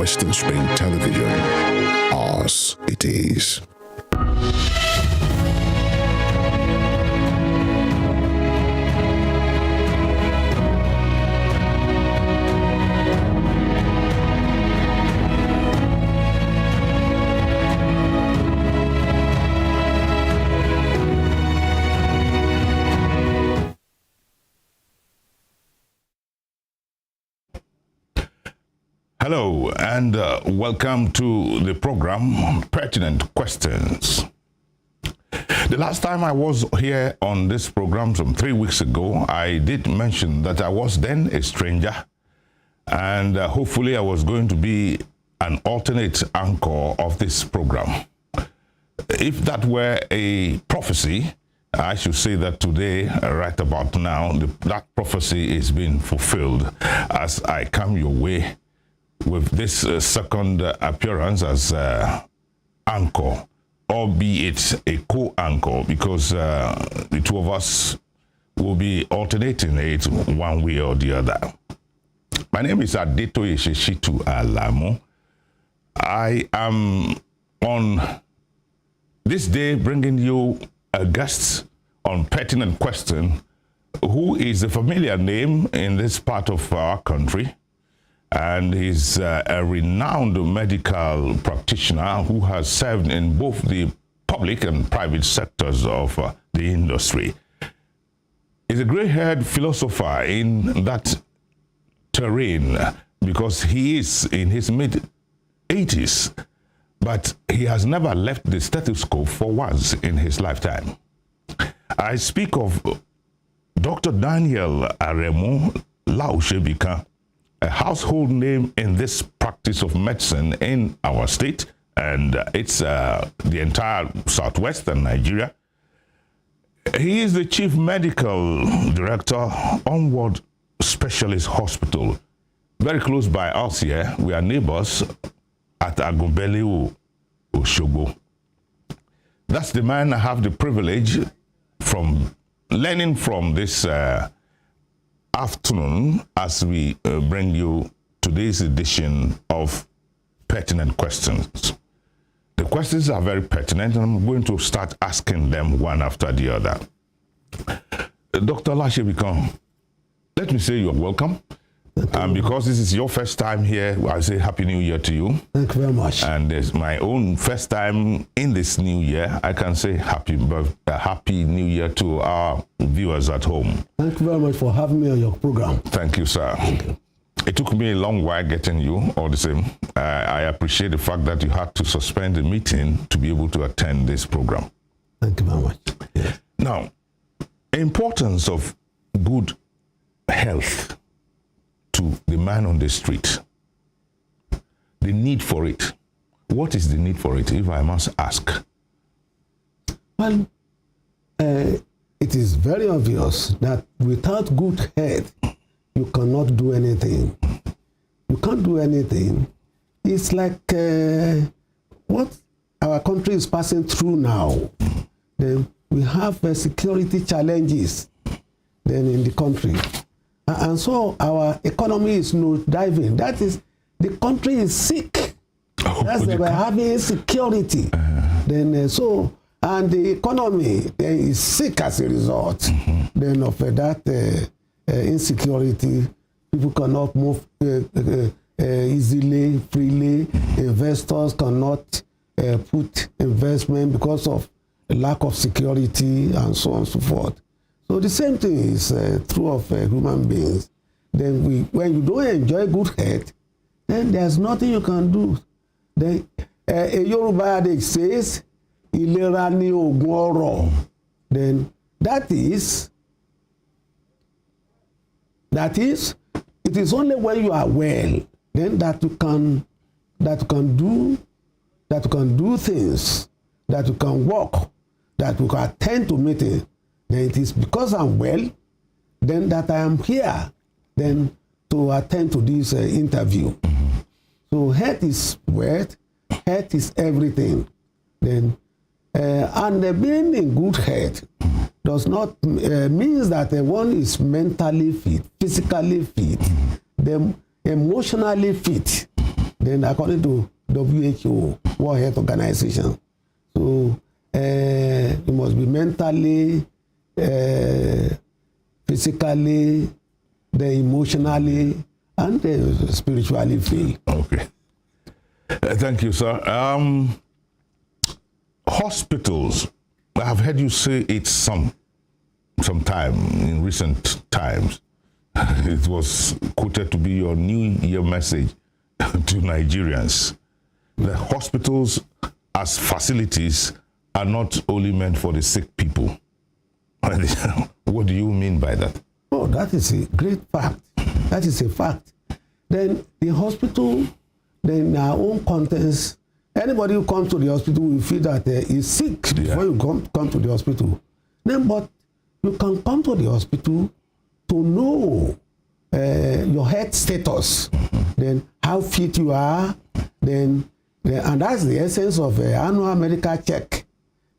Western Spring Television. Ours it is. Hello and welcome to the program Pertinent Questions. The last time I was here on this program some 3 weeks ago, I did mention that I was then a stranger and hopefully I was going to be an alternate anchor of this program. If that were a prophecy, I should say that today, right about now, that prophecy is being fulfilled as I come your way with this second appearance as anchor, albeit a co-anchor, because the two of us will be alternating it one way or the other. My name is Adetoye Sheshitu Alamo. I am on this day bringing you a guest on Pertinent Question, who is a familiar name in this part of our country. And he's a renowned medical practitioner who has served in both the public and private sectors of the industry. He's a gray-haired philosopher in that terrain because he is in his mid-80s, but he has never left the stethoscope for once in his lifetime. I speak of Dr. Daniel Aremu Laushebika, a household name in this practice of medicine in our state, and it's the entire southwestern Nigeria. He is the chief medical director, Onward Specialist Hospital, very close by us here. We are neighbors at Agumbele, Oshogo. That's the man I have the privilege from learning from this afternoon as we bring you today's edition of Pertinent Questions. The questions are very pertinent and I'm going to start asking them one after the other. Dr. Laushebika, let me say you're welcome. Because this is your first time here, I say Happy New Year to you. Thank you very much. And it's my own first time in this new year. I can say Happy New Year to our viewers at home. Thank you very much for having me on your program. Thank you, sir. Thank you. It took me a long while getting you, all the same. I appreciate the fact that you had to suspend the meeting to be able to attend this program. Thank you very much. Yes. Now, importance of good health to the man on the street. The need for it. What is the need for it, if I must ask? Well, it is very obvious that without good health, you cannot do anything. You can't do anything. It's like what our country is passing through now. Then we have security challenges then in the country. And so our economy is diving. That is, the country is sick. That's why we're having insecurity. Then and the economy is sick as a result. Then of that insecurity, people cannot move easily, freely. Investors cannot put investment because of lack of security and so on and so forth. So the same thing is true of human beings. Then when you don't enjoy good health, then there's nothing you can do. Then a Yoruba adage says, "Ìlera ni ògùn ọrọ̀." Then that is, it is only when you are well, then that you can do things, that you can walk, that you can attend to meetings. Then it is because I'm well, then that I am here, then to attend to this interview. So health is wealth, health is everything. Then and being in good health does not means that one is mentally fit, physically fit, then emotionally fit. then according to WHO, World Health Organization. So you must be mentally, physically, then emotionally, and spiritually free. Okay. Thank you, sir. Hospitals, I have heard you say it some time in recent times. It was quoted to be your New Year message to Nigerians. The hospitals as facilities are not only meant for the sick people. What do you mean by that? Oh, that is a great fact. That is a fact. Then the hospital, then our own contents, anybody who comes to the hospital will feel that is sick before you come to the hospital. Then, but you can come to the hospital to know your health status, then how fit you are, then and that's the essence of annual medical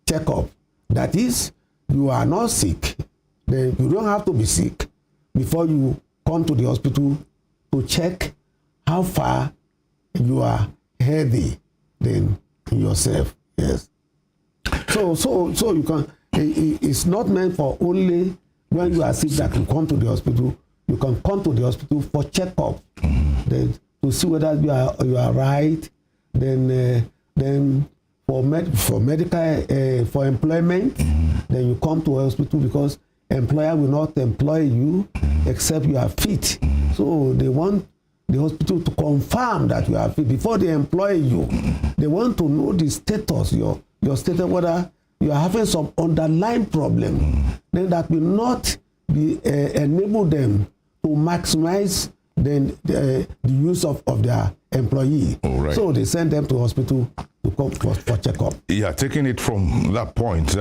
checkup. That is, you are not sick, then you don't have to be sick before you come to the hospital to check how far you are healthy then yourself. Yes. So you can. It's not meant for only when you are sick that you come to the hospital. You can come to the hospital for checkup, then to see whether you are right. Then for medical for employment, then you come to a hospital because employer will not employ you except you are fit. So they want the hospital to confirm that you are fit before they employ you. They want to know the status, your status, whether you are having some underlying problem. Then that will not be enable them to maximize the use of their employee. Right. So they send them to hospital to come for checkup. Yeah, taking it from that point,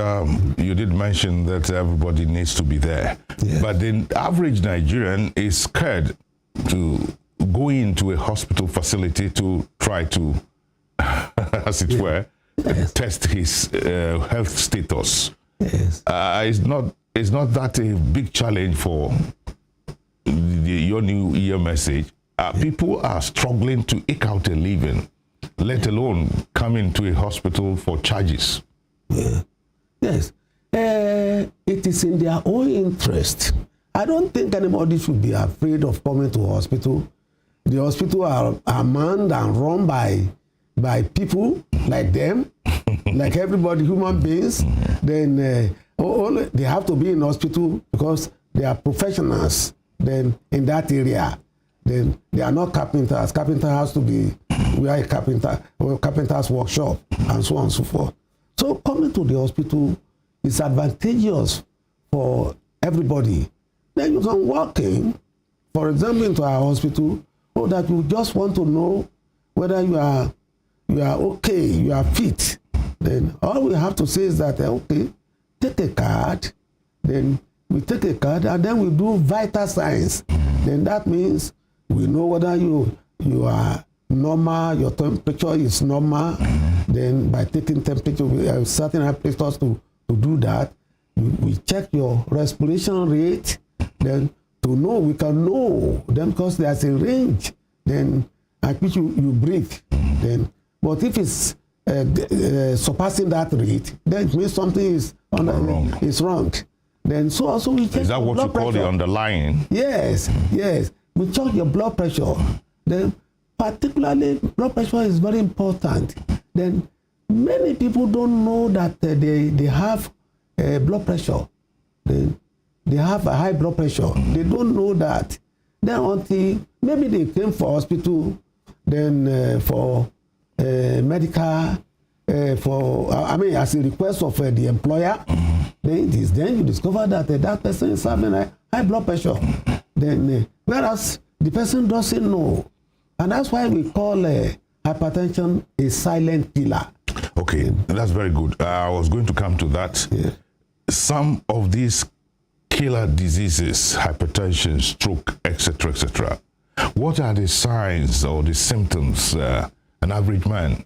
you did mention that everybody needs to be there. Yes. But the average Nigerian is scared to go into a hospital facility to try to, as it were, test his health status. Yes. It's not that a big challenge for your New Year message. People are struggling to eke out a living, let alone come into a hospital for charges. Yeah. Yes. It is in their own interest. I don't think anybody should be afraid of coming to a hospital. The hospital are manned and run by people like them, like everybody, human beings. Then they have to be in hospital because they are professionals. Then in that area, then they are not carpenters. Carpenter has to be where a carpenter's workshop, and so on and so forth. So coming to the hospital is advantageous for everybody. Then you can walk in, for example, into our hospital, or that you just want to know whether you are okay, you are fit. Then all we have to say is that, okay, take a card. Then we take a card and then we do vital signs. Then that means we know whether you are normal, your temperature is normal. Then by taking temperature, we have certain apparatus to do that. We check your respiration rate. Then to know, we can know then because there's a range then at which you breathe. Then, but if it's surpassing that rate, then it means something is wrong. Then so also we check. Is that what you call the underlying? Yes, yes. We check your blood pressure. Then particularly blood pressure is very important. Then many people don't know that they have blood pressure. They have a high blood pressure. They don't know that. Then until maybe they came for hospital, then for medical, as a request of the employer, then you discover that that person is having a high blood pressure. Then whereas the person doesn't know, and that's why we call hypertension a silent killer. Okay, that's very good. I was going to come to that. Yeah. Some of these killer diseases, hypertension, stroke, etc., what are the signs or the symptoms an average man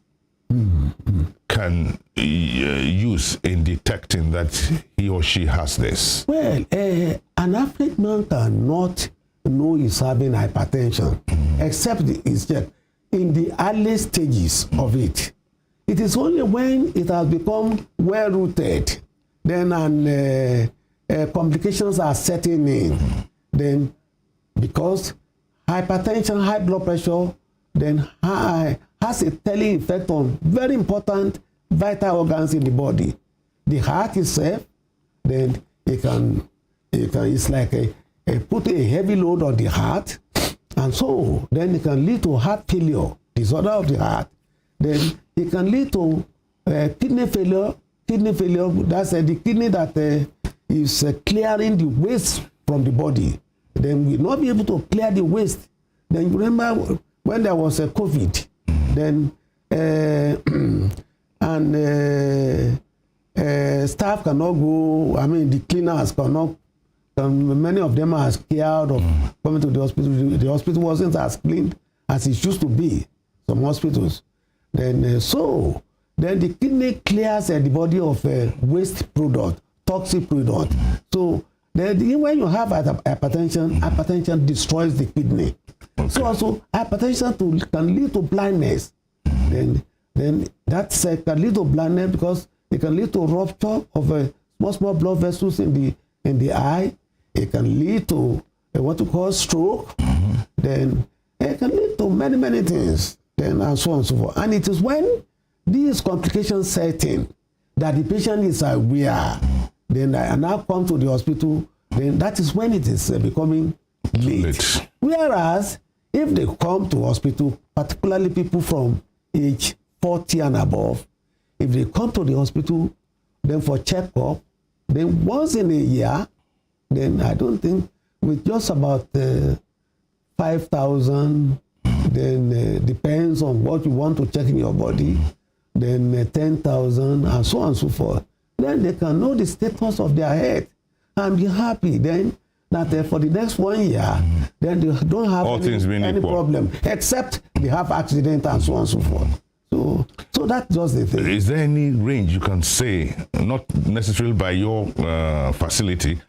can use in detecting that he or she has this? Well, an average man cannot know he's having hypertension except it's checked. in the early stages of it. It is only when it has become well rooted, then and complications are setting in, then because hypertension, high blood pressure, then has a telling effect on very important vital organs in the body. The heart itself, then it's like put a heavy load on the heart, and so then it can lead to heart failure, disorder of the heart. Then it can lead to kidney failure. Kidney failure, that's the kidney that is clearing the waste from the body. Then we will not be able to clear the waste. Then you remember when there was a COVID, then staff cannot go. I mean, the cleaners cannot. Many of them are scared of coming to the hospital. The hospital wasn't as clean as it used to be. Some hospitals. Then then the kidney clears the body of waste product, toxic product. So then when you have hypertension destroys the kidney. Okay. So also hypertension can lead to blindness. Then that can lead to blindness because it can lead to rupture of small blood vessels in the eye. It can lead to what you call stroke. Then it can lead to many things. Then and so on and so forth. And it is when these complications set in that the patient is aware. Then and now come to the hospital. Then that is when it is becoming late. Whereas if they come to hospital, particularly people from age 40 and above, if they come to the hospital, then for checkup, then once in a year, then I don't think with just about 5,000, then depends on what you want to check in your body, then 10,000 and so on and so forth. Then they can know the status of their health and be happy then that for the next 1 year, then they don't have any problem, except they have accident and so on and so forth. So that's just the thing. Is there any range you can say, not necessarily by your facility,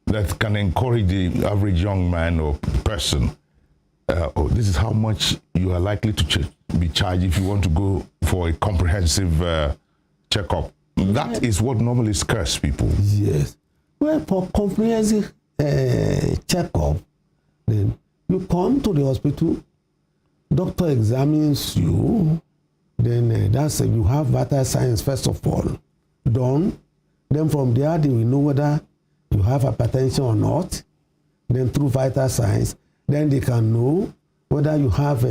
that can encourage the average young man or person, this is how much you are likely to be charged if you want to go for a comprehensive checkup? That is what normally scares people. Yes. Well, for comprehensive checkup, then you come to the hospital, doctor examines you, then you have vital signs first of all done. Then from there they will know whether you have hypertension or not. Then through vital signs, then they can know whether you have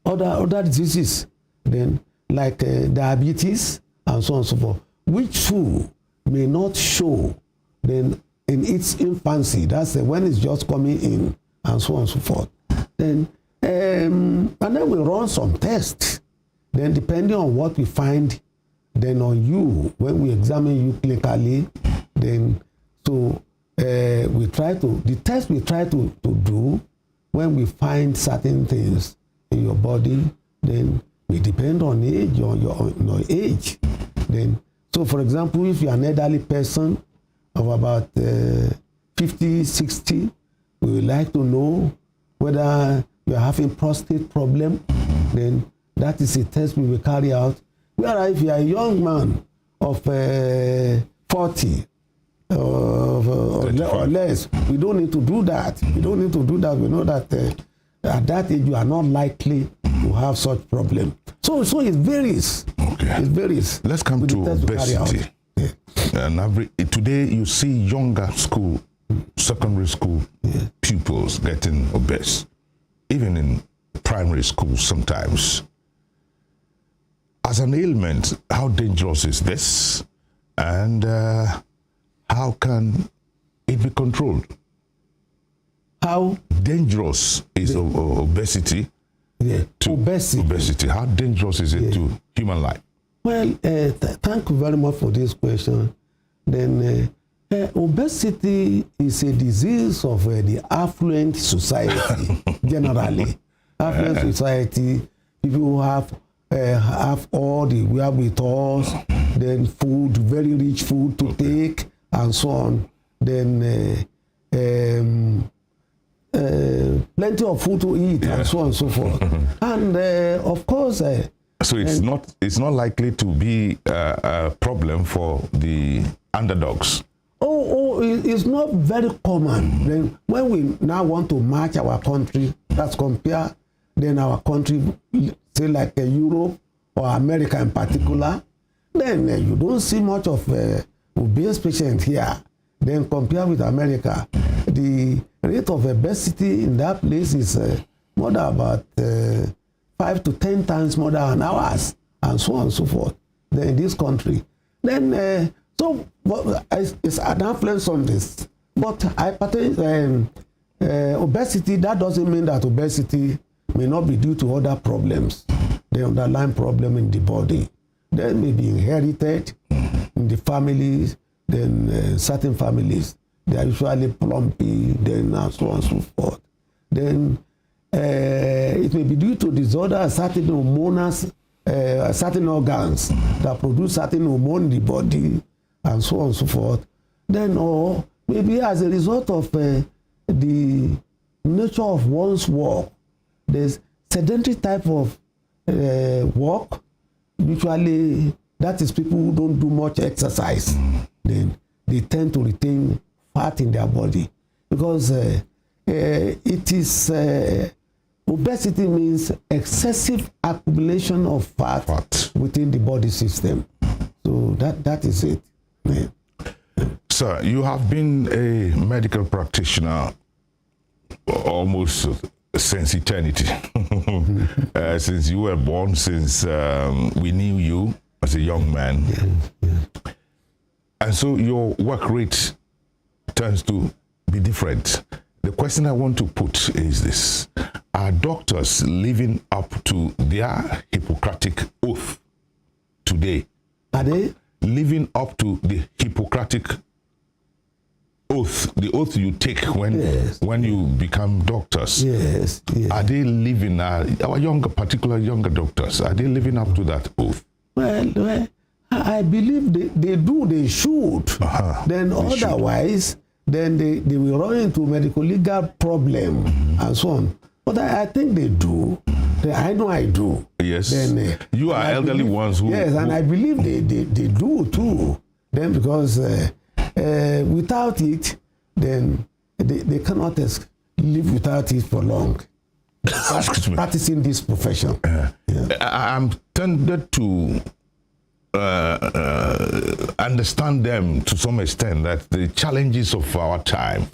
other diseases, then like diabetes and so on and so forth, which too may not show then in its infancy. That's when it's just coming in and so on and so forth. Then and then we run some tests. Then depending on what we find, then on you when we examine you clinically, then the test we try to do when we find certain things in your body, then we depend on age, on your age. Then so for example, if you're an elderly person of about 50, 60, we would like to know whether you're having prostate problem. Then that is a test we will carry out. Whereas if you're a young man of 40 or less, we don't need to do that. We don't need to do that. We know that at that age you are not likely to have such problem. So it varies. Okay. It varies. Let's come to obesity. Today you see younger secondary school pupils getting obese, even in primary school sometimes. As an ailment, how dangerous is this? And how can it be controlled? How dangerous is obesity? Obesity. How dangerous is it to human life? Well, thank you very much for this question. Then obesity is a disease of the affluent society, generally. Affluent society, people who have all the wherewithal, then food, very rich food to take, and so on. Then plenty of food to eat, and so on and so forth. And of course, so it's not likely to be a problem for the underdogs. It's not very common. Then when we now want to match our country, let's compare then our country, say like Europe or America in particular, then you don't see much of obese patients here. Then compare with America, the rate of obesity in that place is more than about 5 to 10 times more than ours, and so on and so forth. Then in this country, then so it's an influence on this. But obesity, that doesn't mean that obesity may not be due to other problems, the underlying problem in the body. They may be inherited in the families. Then certain families, they are usually plumpy, then and so on and so forth. Then it may be due to disorders, certain hormones, certain organs that produce certain hormone in the body, and so on and so forth. Then, or maybe as a result of the nature of one's work, there's sedentary type of work. Usually, that is people who don't do much exercise. Then they tend to retain fat in their body because it is obesity means excessive accumulation of fat within the body system. So that is it. Yeah. Sir, you have been a medical practitioner almost since eternity, since you were born, since we knew you as a young man. Yeah. And so your work rate tends to be different. The question I want to put is this: are doctors living up to their Hippocratic oath today? Are they living up to the Hippocratic oath, the oath you take when you become doctors? Yes. Are they living, our particularly younger doctors, are they living up to that oath? Well, I believe they do, they should. Then otherwise, then they will run into medical legal problem and so on. But I think they do. I know I do. Yes. Then, you are elderly ones who... Yes, and I believe they do too. Then because without it, then they cannot live without it for long. Practicing this profession. I'm tempted to understand them to some extent, that the challenges of our time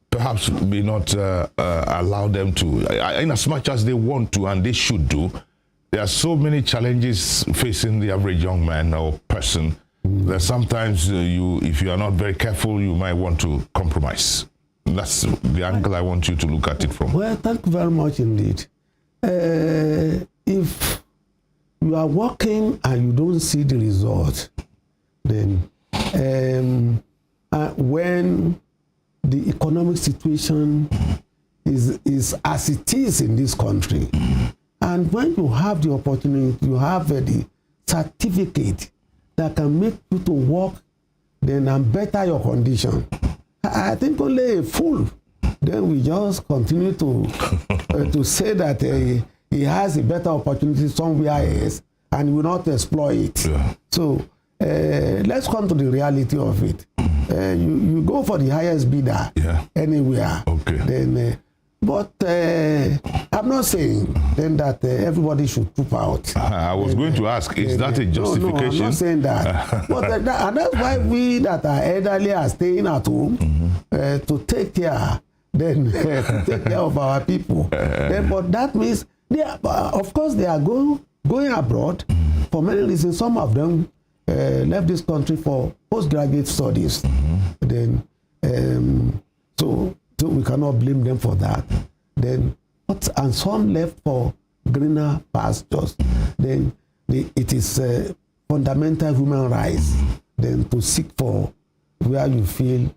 perhaps may not allow them to, in as much as they want to and they should do, there are so many challenges facing the average young man or person that sometimes if you are not very careful, you might want to compromise. That's the angle I want you to look at it from. Well, thank you very much indeed. If you are working and you don't see the result, then when the economic situation is as it is in this country, and when you have the opportunity, you have the certificate that can make you to work then and better your condition, I think only a fool then we just continue to say that he has a better opportunity somewhere else and will not exploit it. Yeah. So let's come to the reality of it. You go for the highest bidder anywhere. Okay. Then, but I'm not saying then that everybody should poop out. I was going to ask, is that a justification? No, I'm not saying that. But and that's why we that are elderly are staying at home to take care. Then to take care of our people. Then, but that means of course they are going abroad for many reasons. Some of them left this country for postgraduate studies. Then so we cannot blame them for that. Then and some left for greener pastures. Then it is fundamental human rights then to seek for where you feel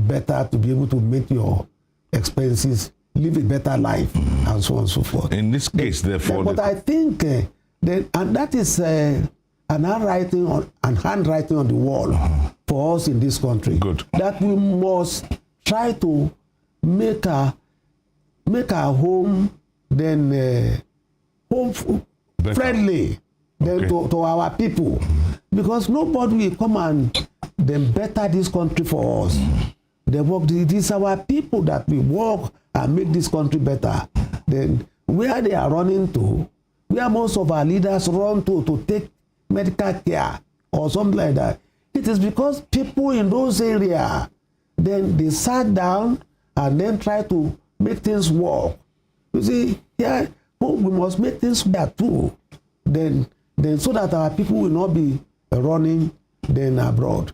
better, to be able to make your expenses, live a better life, and so on and so forth. In this case, therefore... But I think, and that is an handwriting on the wall for us in this country. Good. That we must try to make our home then home friendly then to our people, because nobody will come and then better this country for us. They work. It is our people that we work and make this country better. Then where they are running to, where most of our leaders run to take medical care or something like that, it is because people in those areas, then they sat down and then try to make things work. You see, yeah, we must make things work too. Then so that our people will not be running then abroad.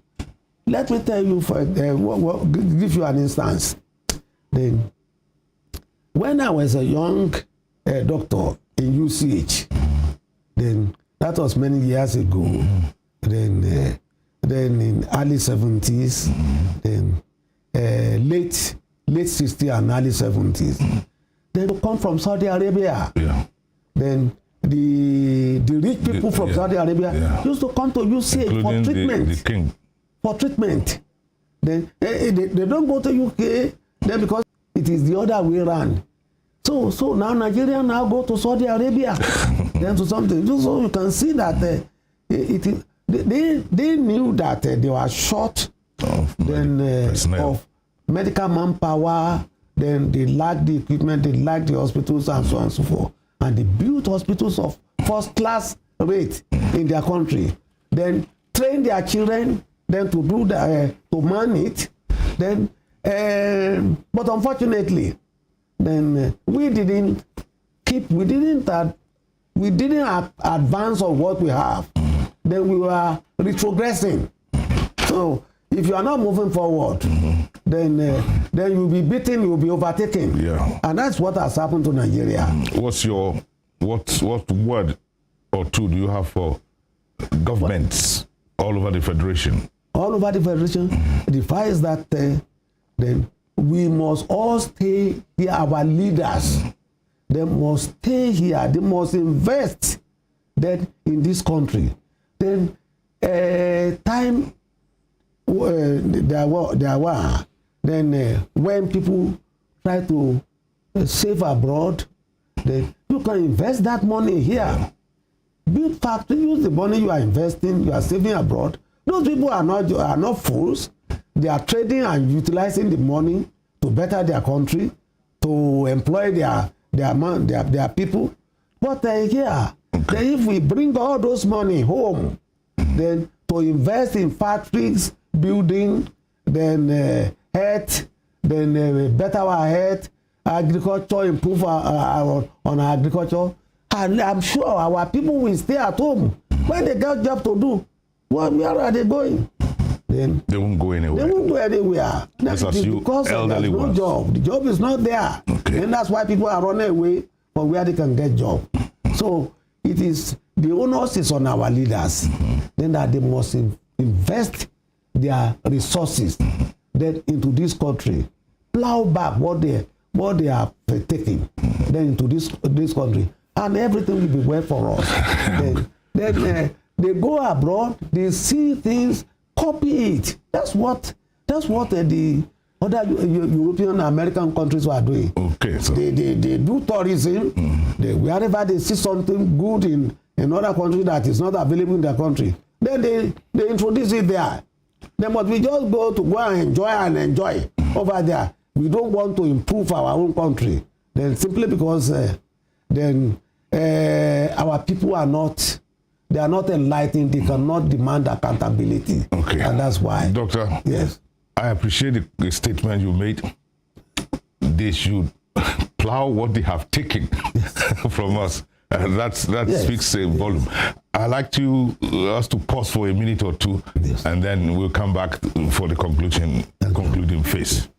Let me tell you, give you an instance. Then, when I was a young doctor in UCH, then that was many years ago. Then in early 70s, then late 60s and early 70s. Then they come from Saudi Arabia. Yeah. Then the rich people from Saudi Arabia used to come to UCH for treatment. The king. For treatment. Then they don't go to UK then because it is the other way around. So now Nigeria now go to Saudi Arabia then to something. So you can see that they knew that they were short of medical manpower. Then they lacked the equipment, they lacked the hospitals and so on and so forth. And they built hospitals of first class rate in their country. Then train their children then to do to man it. Then but unfortunately, then we didn't advance on what we have. Then we were retrogressing. So if you are not moving forward, then you'll be beaten, you'll be overtaken. Yeah. And that's what has happened to Nigeria. What word or two do you have for governments all over the federation? All over the federation, the fact is that then we must all stay here. Our leaders, they must stay here. They must invest then in this country. Then time there were then when people try to save abroad, then you can invest that money here. Build factory, use the money you are investing, you are saving abroad. Those people are not fools. They are trading and utilizing the money to better their country, to employ their people. But here, then if we bring all those money home, then to invest in factories, building, then health, then better our health, agriculture, improve on our agriculture, and I'm sure our people will stay at home. When they get job to do, where are they going? Then they won't go anywhere. They won't go anywhere. That's because there's no job. The job is not there. Okay. And that's why people are running away from where they can get job. So it is the onus is on our leaders. Then that they must invest their resources then into this country, plow back what they are taking then into this country, and everything will be well for us. then they go abroad, they see things, copy it. That's what the other European American countries were doing. Okay, so they do tourism. Wherever they see something good in another country that is not available in their country, then they introduce it there. Then, but we just go and enjoy over there. We don't want to improve our own country. Then simply because our people are not enlightened. They cannot demand accountability. Okay, and that's why. Doctor, yes, I appreciate the statement you made. They should plow what they have taken from us. That yes. Speaks a volume. I'd like us to pause for a minute or two, yes. And then we'll come back for the concluding phase.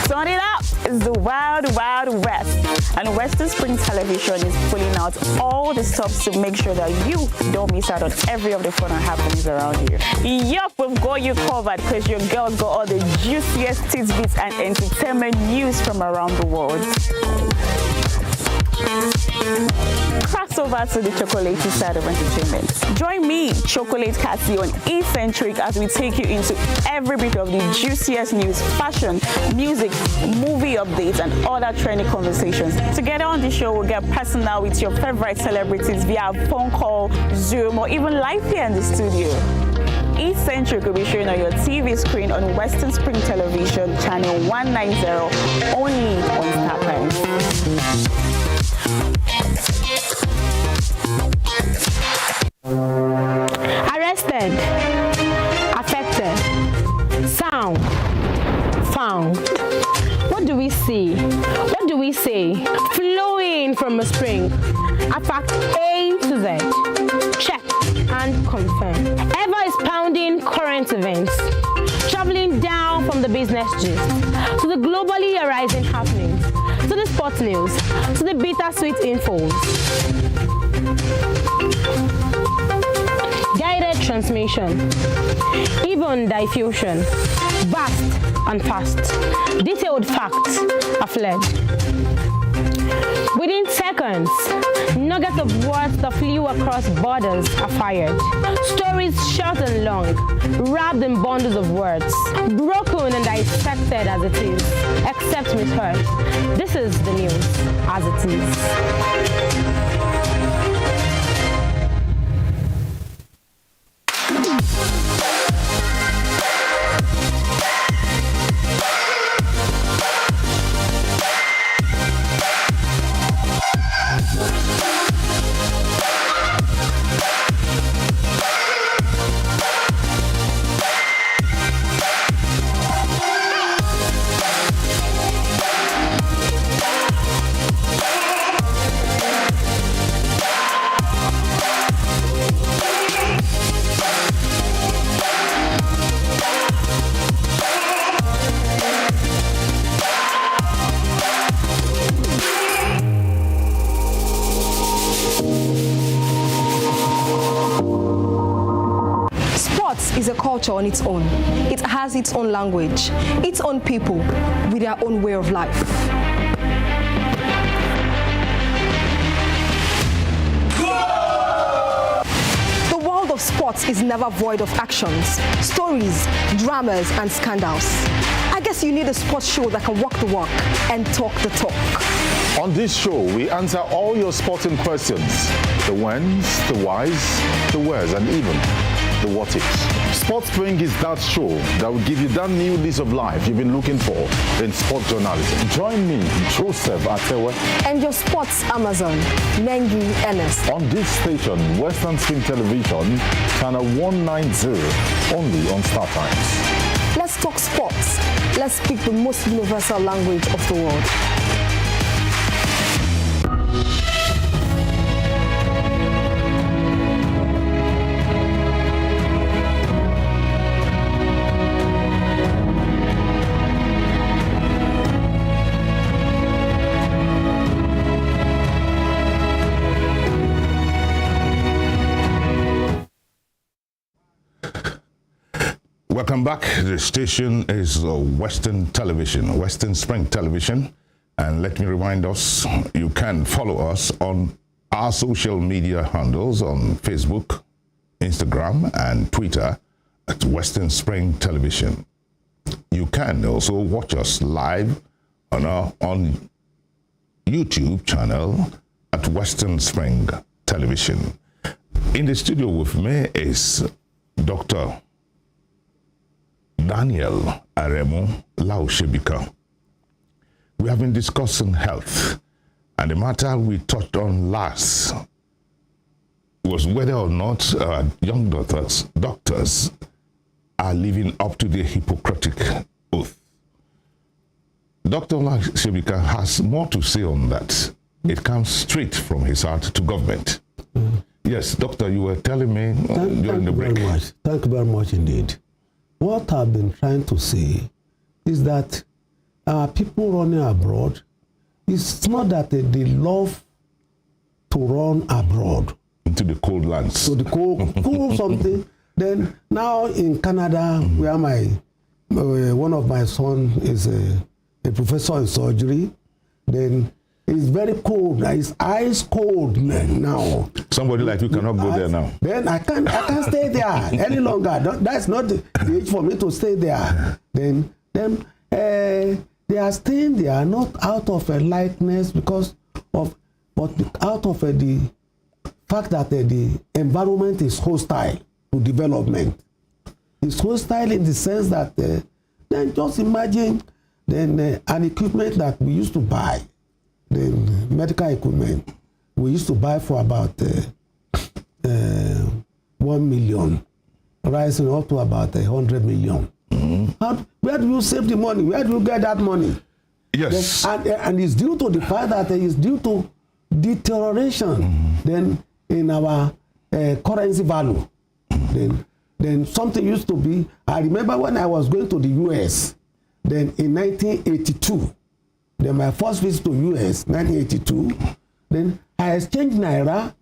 Turn it up! It's the Wild Wild West, and Western Spring Television is pulling out all the stops to make sure that you don't miss out on every of the fun and happenings around here. Yup, we've got you covered because your girls got all the juiciest tidbits and entertainment news from around the world. Cross over to the chocolatey side of entertainment. Join me, Chocolate Cassie, on Eccentric as we take you into every bit of the juiciest news, fashion, music, movie updates, and other trending conversations. Together on the show, we'll get personal with your favorite celebrities via phone call, Zoom, or even live here in the studio. Eccentric will be showing on your TV screen on Western Spring Television, channel 190, only on Star Times. Arrested, affected, sound, found. What do we see? What do we say? Flowing from a spring. A fact A to Z. Check and confirm. Ever expounding current events. Traveling down from the business gist to the globally arising happenings, to the sports news, to the bittersweet infos. Guided transmission, even diffusion, vast and fast, detailed facts are fled. Within seconds, nuggets of words that flew across borders are fired. Stories short and long, wrapped in bundles of words, broken and dissected as it is, except misheard. This is the news as it is. Is a culture on its own. It has its own language, its own people, with their own way of life. The world of sports is never void of actions, stories, dramas, and scandals. I guess you need a sports show that can walk the walk and talk the talk. On this show, we answer all your sporting questions. The whens, the whys, the wheres, and even the what ifs. Sports Spring is that show that will give you that new lease of life you've been looking for in sports journalism. Join me, Joseph Atewe, and your sports Amazon, Nengi Ernest. On this station, Western Spring Television, channel 190, only on Star Times. Let's talk sports. Let's speak the most universal language of the world. Welcome back. The station is Western Television, Western Spring Television. And let me remind us, you can follow us on our social media handles on Facebook, Instagram, and Twitter at Western Spring Television. You can also watch us live on our YouTube channel at Western Spring Television. In the studio with me is Dr. Daniel Aremu Laushebika. We have been discussing health, and the matter we touched on last was whether or not young doctors are living up to their Hippocratic oath. Dr. Laushebika has more to say on that. It comes straight from his heart to government. Yes, doctor, you were telling me during the break. Thank you very much indeed. what I've been trying to say is that people running abroad, it's not that they love to run abroad. Into the cold lands. So the cold something. Then now in Canada, where one of my sons is a professor in surgery, then it's very cold. It's ice cold now. Somebody like you cannot go there now. Then I can't stay there any longer. That's not the age for me to stay there. Then they are staying there not out of a likeness but out of the fact that the environment is hostile to development. It's hostile in the sense that then just imagine an equipment that we used to buy, the medical equipment we used to buy for about 1 million, rising up to about 100 million. Where do you save the money? Where do you get that money? Yes. And it's due to the fact that it's due to deterioration then in our currency value. Then something used to be, I remember when I was going to the US, then in 1982, then my first visit to US, 1982, then I exchanged Naira,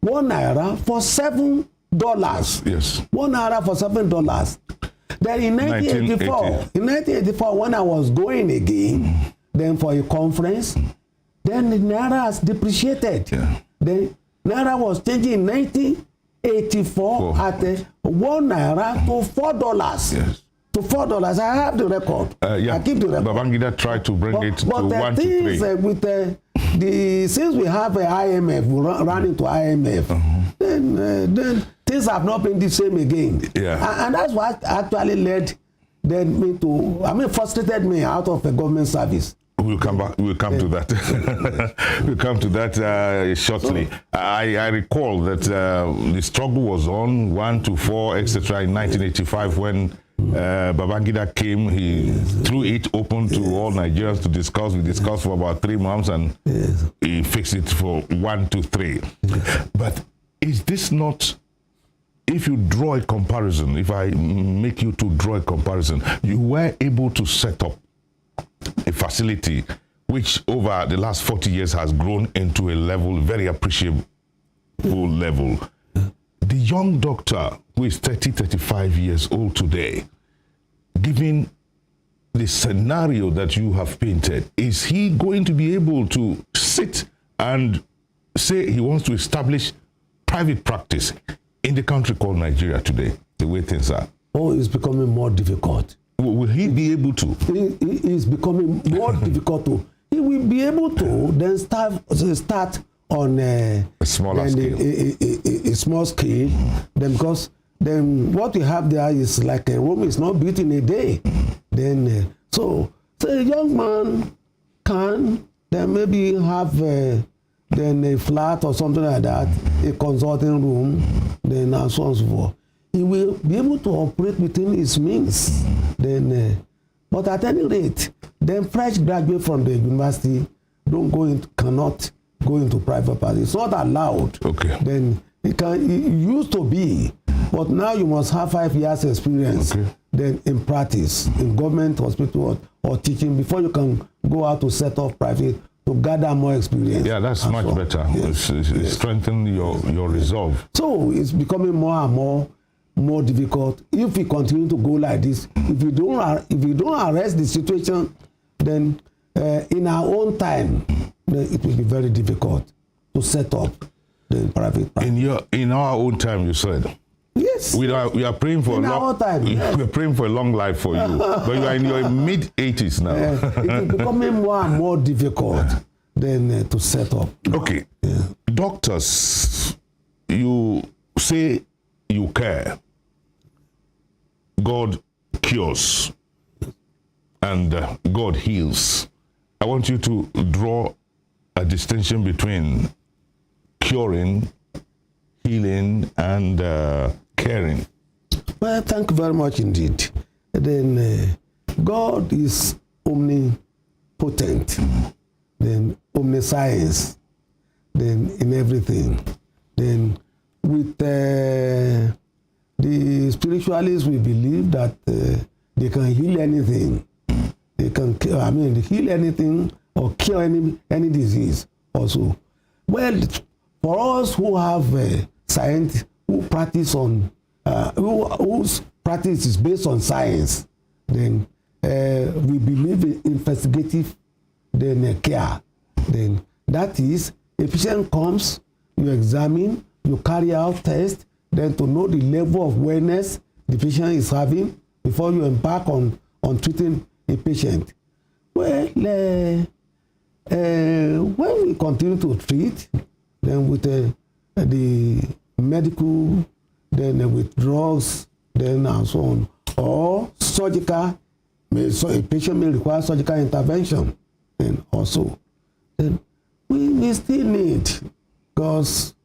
1 Naira for $7. Yes. 1 Naira for $7. Then in 1984, when I was going again, then for a conference, then the Naira has depreciated. Yeah. Then Naira was changing in 1984 at 1 Naira to $4. Yes. To $4. I have the record. Yeah. I keep the record. Babangida tried to bring it to 1 to 3. With since we have an IMF, we run into IMF, then things have not been the same again. Yeah. And that's what actually led me to, frustrated me out of a government service. We'll come back. We'll come to that. We'll come to that shortly. I recall that the struggle was on 1 to 4, etc. in 1985 when Babangida came. He threw it open to all Nigerians to discuss. We discussed for about 3 months and he fixed it for 1 to 3. But is this not? If you draw a comparison, if I make you to draw a comparison, you were able to set up a facility which over the last 40 years has grown into a level, very appreciable level. The young doctor who is 30, 35 years old today, given the scenario that you have painted, is he going to be able to sit and say he wants to establish private practice in the country called Nigeria today, the way things are? Oh, it's becoming more difficult. Will he be able to? It is becoming more difficult to. He will be able to then start on a smaller scale. A small scale. Then because then what we have there is like a Rome is not built in a day. Then so a young man can then maybe have then a flat or something like that, a consulting room, then and so on and so forth. He will be able to operate within his means. Then, but at any rate, then fresh graduate from the university cannot go into private practice. It's not allowed. Okay. Then it used to be, but now you must have 5 years experience. Okay. Then in practice, in government hospital or teaching before you can go out to set up private to gather more experience. Yeah, that's much better. Yes. Strengthen your resolve. So it's becoming more and more difficult if we continue to go like this. If you don't arrest the situation, then in our own time, then it will be very difficult to set up the private practice. In our own time, you said. Yes. We are praying for we're praying for a long life for you, but you are in your mid-80s now. It is becoming more and more difficult than to set up. Okay, doctors, you say you care. God cures and God heals. I want you to draw a distinction between curing, healing, and caring. Well, thank you very much indeed. Then God is omnipotent, then omniscience, then in everything. Then with the spiritualists will believe that they can heal anything. They can, heal anything or cure any disease also. Well, for us who have science, who practice on, whose practice is based on science, then we believe in investigative care. Then that is, a patient comes, you examine, you carry out tests, then to know the level of wellness the patient is having before you embark on treating a patient. Well, when we continue to treat, then with the medical, then with drugs, then and so on, or surgical, so a patient may require surgical intervention, and also, then we still need God's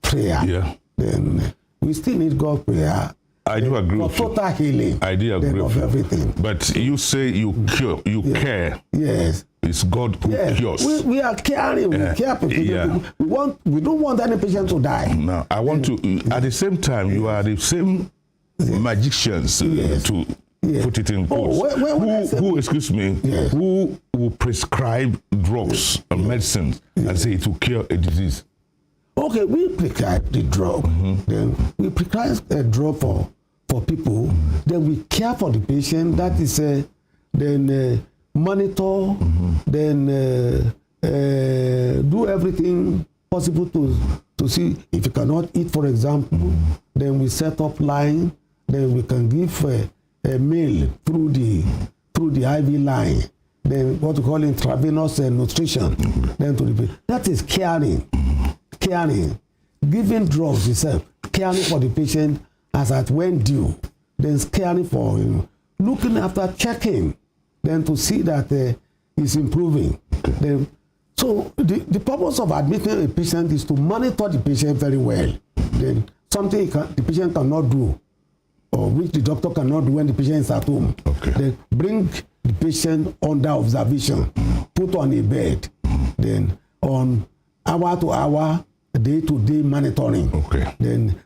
prayer. Yeah. Then we still need God's prayer. I do agree for with you. total healing. I do agree of with you. everything. But you say you cure, you care. Yes. It's God who cures. We are caring. We care for people. Yeah. We don't want any patient to die. Now, I want to. At the same time, you are the same magicians to put it in quotes. Excuse me, who will prescribe drugs and medicines and say it will cure a disease? Okay, we prescribe the drug. Then we prescribe a drug for people. Then we care for the patient. That is, then monitor. Then do everything possible to see if you cannot eat, for example. Then we set up line. Then we can give a meal through the IV line. Then what we call intravenous nutrition. Then to the patient. That is caring. Caring, giving drugs itself, caring for the patient as at when due, then caring for him, looking after, checking, then to see that he's improving. Then, so the purpose of admitting a patient is to monitor the patient very well. Then something the patient cannot do, or which the doctor cannot do when the patient is at home. Okay. Then bring the patient under observation, put on a bed, then on hour to hour, day-to-day monitoring. Okay. Then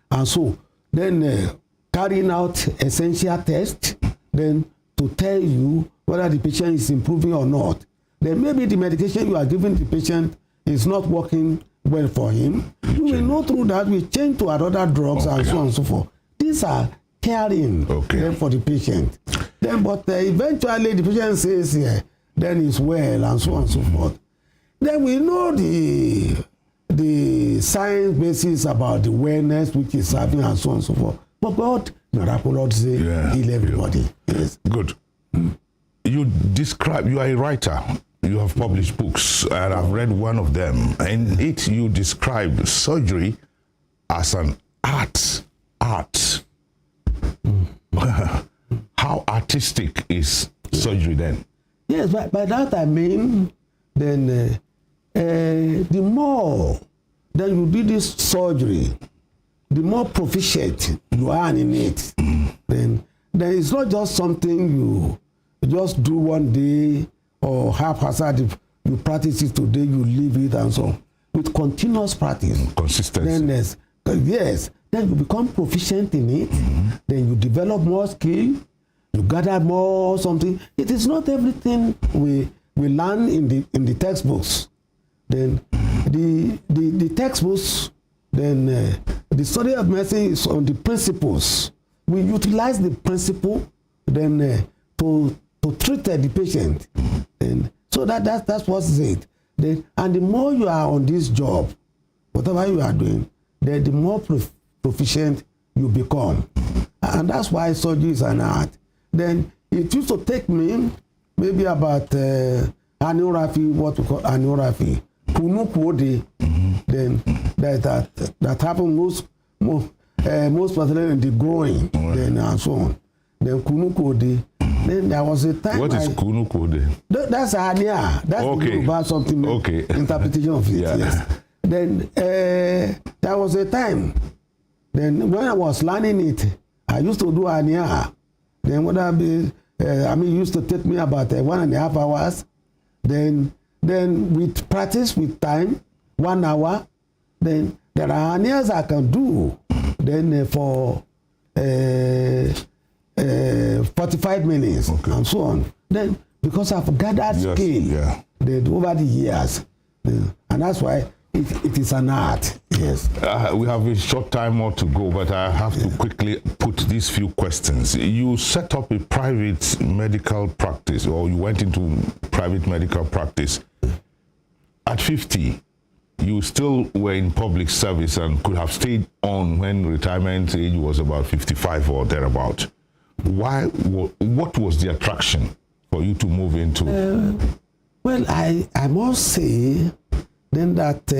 carrying out essential tests, then to tell you whether the patient is improving or not. Then maybe the medication you are giving the patient is not working well for him. You will know through that we change to other drugs and so on and so forth. These are caring then for the patient. Then, but eventually the patient says, then he's well and so on and so forth. Then we know the science basis about the wellness which is having and so on and so forth. But God miraculously heal everybody. Yes. Good. You are a writer. You have published books, and I've read one of them. In it, you describe surgery as an art. How artistic is surgery then? Yes, by that I mean, then the more that you do this surgery, the more proficient you are in it. Then it's not just something you just do one day or haphazard. You practice it today, you leave it, and so on. With continuous practice, consistency. Then you become proficient in it. Then you develop more skill. You gather more something. It is not everything we learn in the textbooks. Then the textbooks, then the study of medicine is on the principles. We utilize the principle then to treat the patient. And so that's what's it. Then, and the more you are on this job, whatever you are doing, then the more proficient you become. And that's why surgery is an art. Then it used to take me maybe about angiography, what we call angiography. Then that happened most particularly in the groin, then and so on. Then kunukode. Then there was a time. What is kunukode? That's hernia. That's about something. Interpretation of it. Yes. Then there was a time. Then when I was learning it, I used to do hernia. Then what it used to take me about 1.5 hours. Then with practice, with time, 1 hour, then there are hernias I can do. Then for 45 minutes, and so on. Then, because I've gathered skill, then over the years, and that's why it is an art. Yes. We have a short time more to go, but I have to quickly put these few questions. You set up a private medical practice, or you went into private medical practice. At 50, you still were in public service and could have stayed on when retirement age was about 55 or thereabout. Why? What was the attraction for you to move into? Well, I must say then that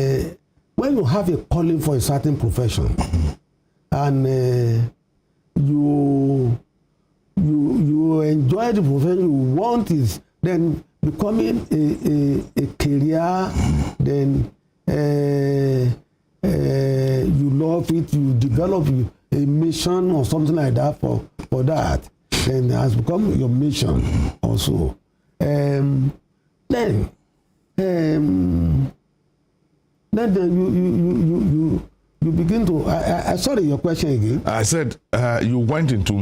when you have a calling for a certain profession and you enjoy the profession, you want it, then becoming a career, then you love it, you develop a mission or something like that for that, then it has become your mission also. Then you begin to. Sorry, your question again. I said you went into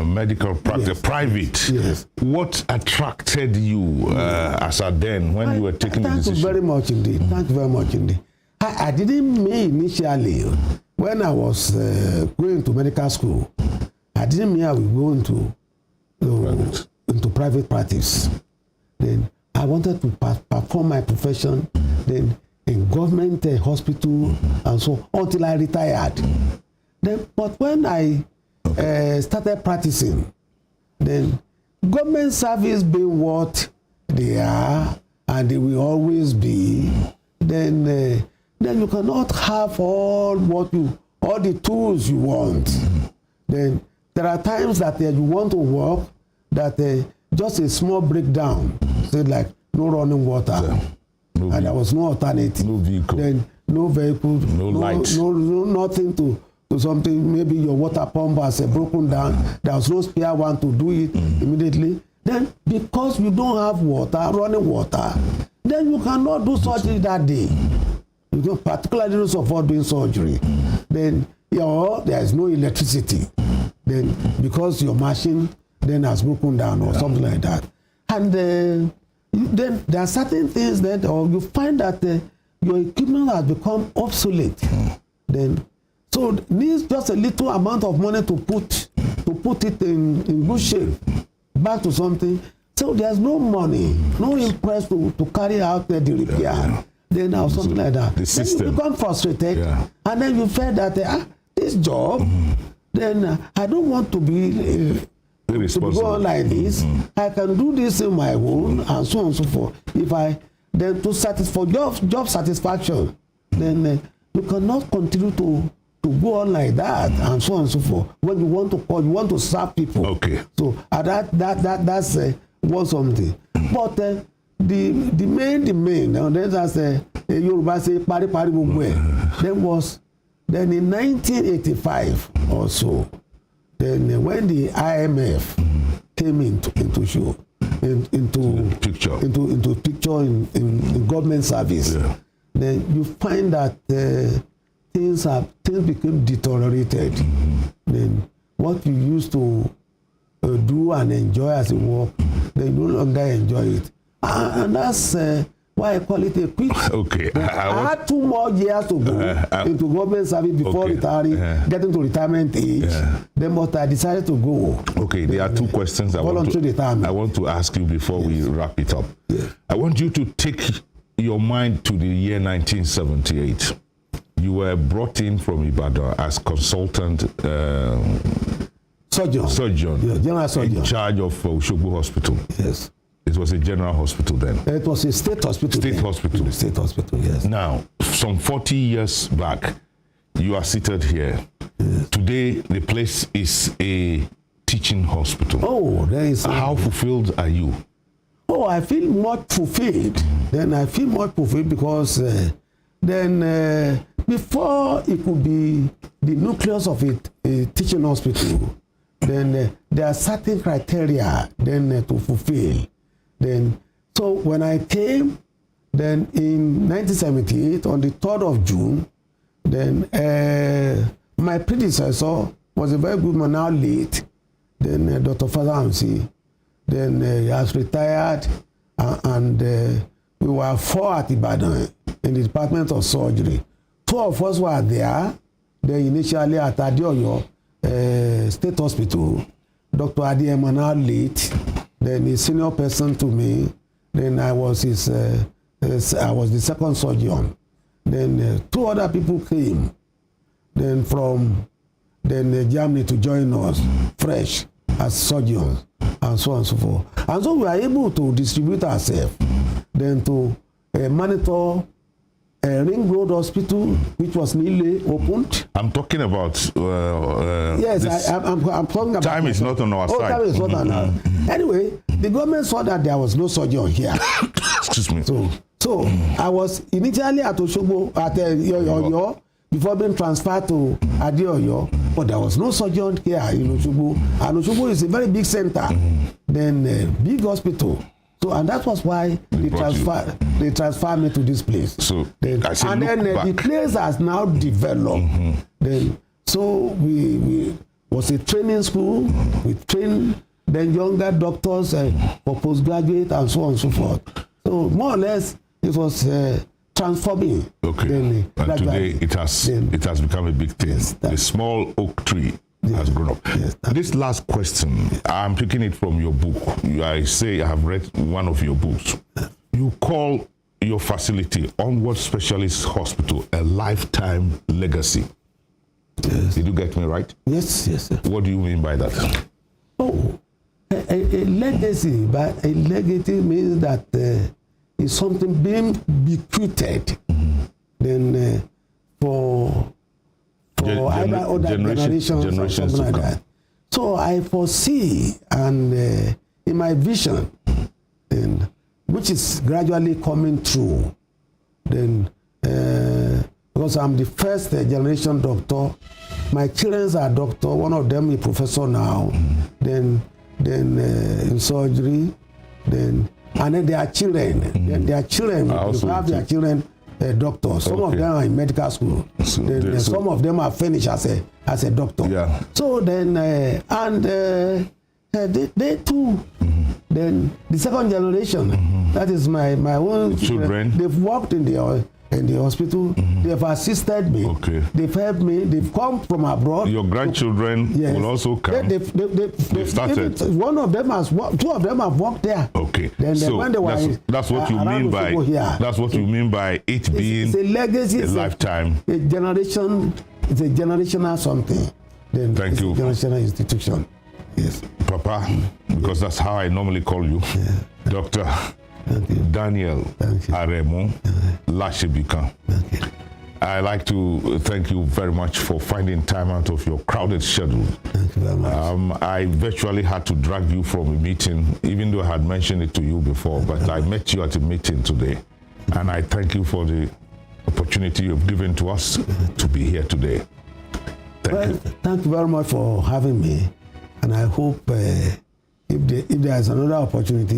medical practice, private. Yes. What attracted you as a then when you were taking the decision? Thank you very much indeed. Thank you very much indeed. I didn't mean initially when I was going to medical school. I didn't mean I would go into private practice. Then I wanted to perform my profession. Then in government hospital and so until I retired. Then, but when I started practicing, then government service being what they are and they will always be, then you cannot have all the tools you want. Then there are times that you want to work that just a small breakdown, say like no running water. And there was no alternative. No vehicle. Then no vehicle. No light. No nothing to something. Maybe your water pump has broken down. There was no spare one to do it immediately. Then because you don't have water, running water, then you cannot do surgery that day. You don't particularly support doing surgery. Then there is no electricity. Then because your machine then has broken down or something like that. And then there are certain things that, or you find that your equipment has become obsolete. Then, so needs just a little amount of money to put it in good shape, back to something. So there's no money, no interest to carry out the repair. Then or something like that. The system. Then you become frustrated, and then you feel that this job, then I don't want to be. To go on like this, I can do this in my own, and so on and so forth. If I then to satisfy job satisfaction, then you cannot continue to go on like that, and so on and so forth. When you want to serve people. Okay. So that's one something. But the main. Now that's Yoruba say pari gbogbo. Then in 1985 or so. Then when the IMF came into picture in government service, then you find that things became deteriorated. Then what you used to do and enjoy as a work, they no longer enjoy it, and that's why I call it a quick. Okay. I had 2 more years to go into government service before retiring, getting to retirement age. Then, but I decided to go. Okay, there are 2 questions I want to ask you before we wrap it up. I want you to take your mind to the year 1978. You were brought in from Ibadan as consultant surgeon. General surgeon. In charge of Oshogbo Hospital. Yes. It was a general hospital then. It was a state hospital. State hospital, yes. Now, some 40 years back, you are seated here. Yes. Today, the place is a teaching hospital. Oh, there is. How fulfilled are you? Oh, I feel much fulfilled. Then I feel much fulfilled because before it could be the nucleus of a teaching hospital, then there are certain criteria then to fulfill. Then, so when I came, then in 1978, on the 3rd of June, then my predecessor, was a very good man, now late. Then Dr. Father Hamsi, then he has retired, and we were 4 at Ibadan in the Department of Surgery. 2 of us were there. Then initially at Adeoyo State Hospital, Dr. Adeyemo, now late. Then a senior person to me. Then I was I was the second surgeon. Then 2 other people came. Then from Germany to join us fresh as surgeons and so on and so forth. And so we are able to distribute ourselves. Then to monitor Ring Road Hospital, which was newly opened. I'm talking about. Yes, I'm talking about. Time is not on our side. Time is not on our. Anyway, the government saw that there was no surgeon here. Excuse me. So I was initially at Osogbo at Oyo before being transferred to Adeoyo, but there was no surgeon here in Osogbo, and Osogbo is a very big center, then big hospital. So, and that was why they transferred me to this place. So, then the place has now developed. Then, so we was a training school. We trained then younger doctors for postgraduate and so on and so forth. So more or less, it was transforming. Okay. Then, and today it has become a big thing. Yes, the small oak tree has grown up. Yes, this last question, I'm taking it from your book. I say I have read one of your books. You call your facility, Onward Specialist Hospital, a lifetime legacy. Yes. Did you get me right? Yes. What do you mean by that? Oh, a legacy. But a legacy means that it's something being bequeathed. Then for either other generations or something like that. So I foresee, and in my vision, then, which is gradually coming true, then because I'm the first generation doctor, my children are doctor. One of them is professor now. Then in surgery, and then their children. Then their children have their children. Doctors. Some of them are in medical school. So some of them are finished as a doctor. Yeah. So then they too. Then the second generation, that is my own children. They've worked in the hospital. They've assisted me. Okay. They've helped me. They've come from abroad. Your grandchildren will also come. They've started. One of them has worked. 2 of them have worked there. Okay. Then so when they were that's what you mean by that's what you mean by it being it's a legacy, a lifetime. A generation. It's a generational something. Then Thank you. A generational institution. Yes. Papa, because that's how I normally call you. Yeah. Doctor Daniel Aremu Lashibika. I'd like to thank you very much for finding time out of your crowded schedule. Thank you very much. I virtually had to drag you from a meeting, even though I had mentioned it to you before, but I met you at a meeting today. And I thank you for the opportunity you've given to us to be here today. Thank you. Thank you very much for having me. And I hope if there is another opportunity,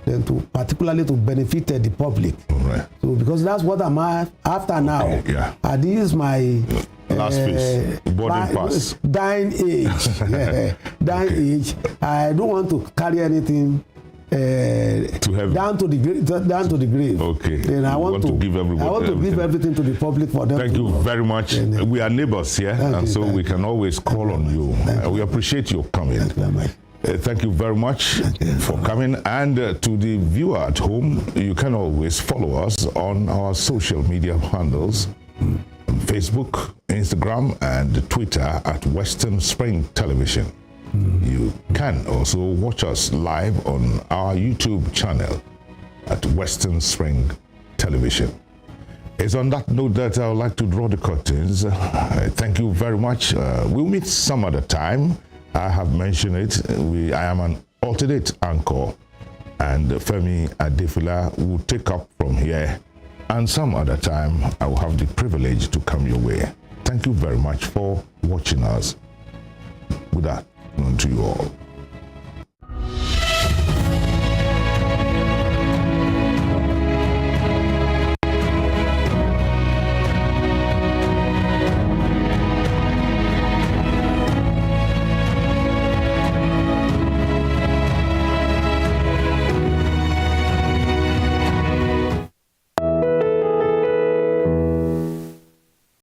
then particularly to benefit the public. All right. So because that's what I'm after now. Okay, yeah. This is my last phase, boarding pass. Dying age. Dying age. I don't want to carry anything down to the grave. Okay. Then I want to give everybody. I want to give everything to the public for them. Thank you very much. We are neighbors here, and so we can always call on you. We appreciate your coming. Thank you very much. Thank you very much for coming. And to the viewer at home, you can always follow us on our social media handles, Facebook, Instagram, and Twitter at Western Spring Television. You can also watch us live on our YouTube channel at Western Spring Television. It's on that note that I would like to draw the curtains. Thank you very much. We'll meet some other time. I have mentioned it. I am an alternate anchor, and Femi Adefula will take up from here. And some other time, I will have the privilege to come your way. Thank you very much for watching us. With that, to you all.